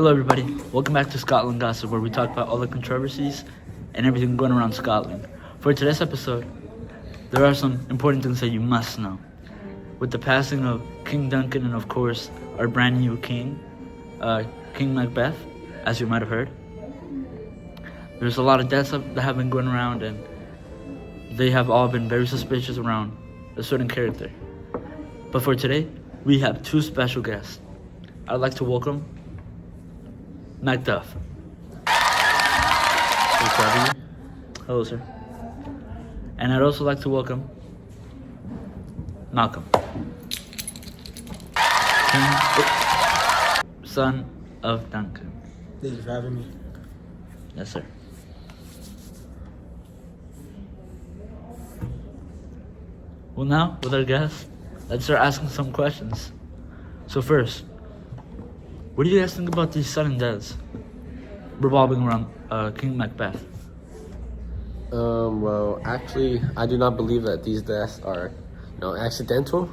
Hello everybody, welcome back to Scotland Gossip, where we talk about all the controversies and everything going around Scotland. For today's episode, there are some important things that you must know. With the passing of King Duncan and of course our brand new king, King Macbeth, as you might have heard, there's a lot of deaths that have been going around, and they have all been very suspicious around a certain character. But for today, we have two special guests. I'd like to welcome Macduff. Hello, sir. And I'd also like to welcome Malcolm, son of Duncan. Thank you for having me. Yes, sir. Well, now, with our guests, let's start asking some questions. So first, what do you guys think about these sudden deaths revolving around King Macbeth? Well, actually, I do not believe that these deaths are, accidental.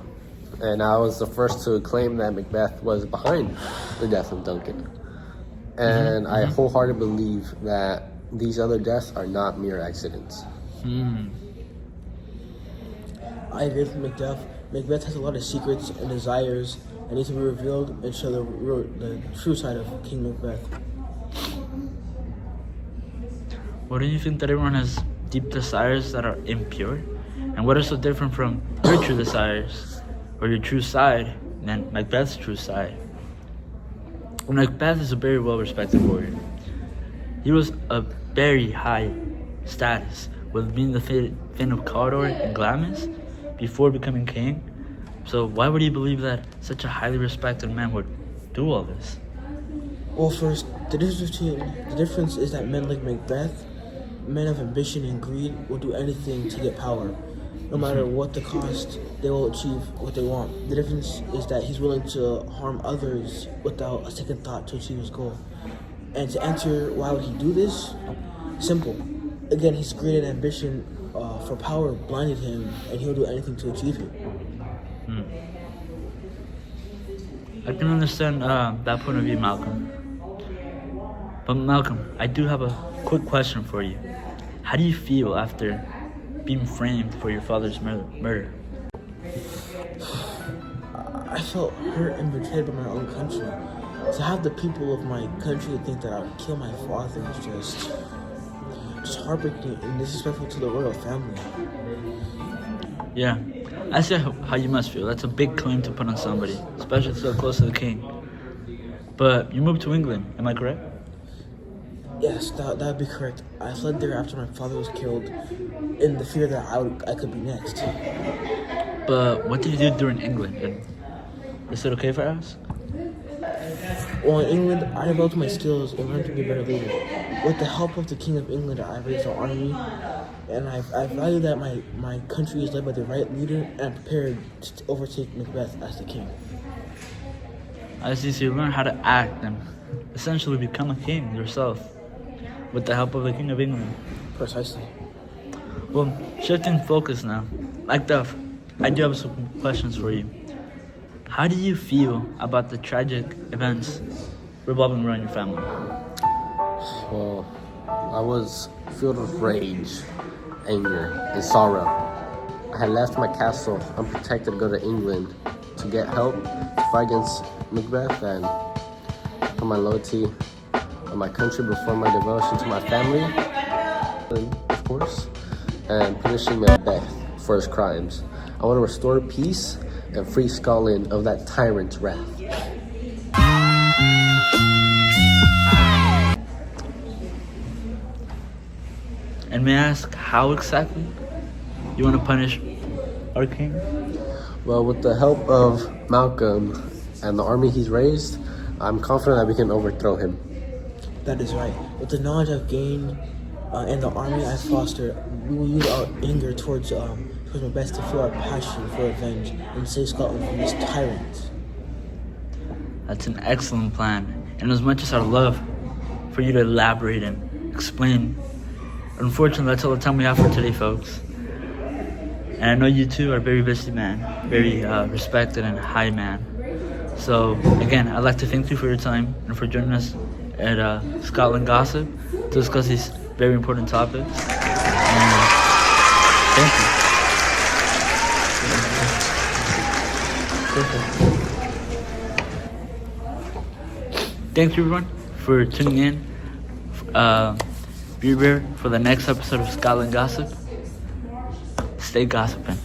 And I was the first to claim that Macbeth was behind the death of Duncan. And I wholeheartedly believe that these other deaths are not mere accidents. I agree with Macduff. Macbeth has a lot of secrets and desires that need to be revealed and show the true side of King Macbeth. What do you think that everyone has deep desires that are impure? And what is so different from your true desires or your true side than Macbeth's true side? Well, Macbeth is a very well-respected warrior. He was a very high status, with being the Thane of Cawdor and Glamis before becoming king. So why would you believe that such a highly respected man would do all this? Well, first, the difference is that men like Macbeth, men of ambition and greed, will do anything to get power. No matter what the cost, they will achieve what they want. The difference is that he's willing to harm others without a second thought to achieve his goal. And to answer why would he do this? Simple. Again, his greed and ambition for power blinded him, and he'll do anything to achieve it. I can understand that point of view, Malcolm. But Malcolm, I do have a quick question for you. How do you feel after being framed for your father's murder? I felt hurt and betrayed by my own country. To have the people of my country think that I would kill my father is just heartbreaking and disrespectful to the royal family. Yeah, I see how you must feel. That's a big claim to put on somebody, especially so close to the king. But you moved to England, am I correct? Yes, that'd be correct. I fled there after my father was killed in the fear that I could be next. But what did you do during England? And is it okay if I ask? Well, in England, I developed my skills and learned to be a better leader. With the help of the King of England, I raised our army, and I value that my country is led by the right leader, and I'm prepared to overtake Macbeth as the king. I see, so you learn how to act and essentially become a king yourself with the help of the King of England. Precisely. Well, shifting focus now. Macduff, I do have some questions for you. How do you feel about the tragic events revolving around your family? Well, I was filled with rage, anger, and sorrow. I had left my castle unprotected to go to England to get help to fight against Macbeth, and for my loyalty of my country before my devotion to my family, of course, and punishing Macbeth for his crimes. I want to restore peace and free Scotland of that tyrant's wrath. And may I ask how exactly you want to punish our king? Well, with the help of Malcolm and the army he's raised, I'm confident that we can overthrow him. That is right. With the knowledge I've gained and the army I've fostered, we will use our anger towards Macbeth to feel our passion for revenge and save Scotland from this tyrant. That's an excellent plan. And as much as I'd love for you to elaborate and explain, unfortunately, that's all the time we have for today, folks. And I know you two are a very busy man, very respected and high man. So again, I'd like to thank you for your time and for joining us at Scotland Gossip to discuss these very important topics. And thank you. Thank you everyone for tuning in. Be here for the next episode of Scotland Gossip. Stay gossiping.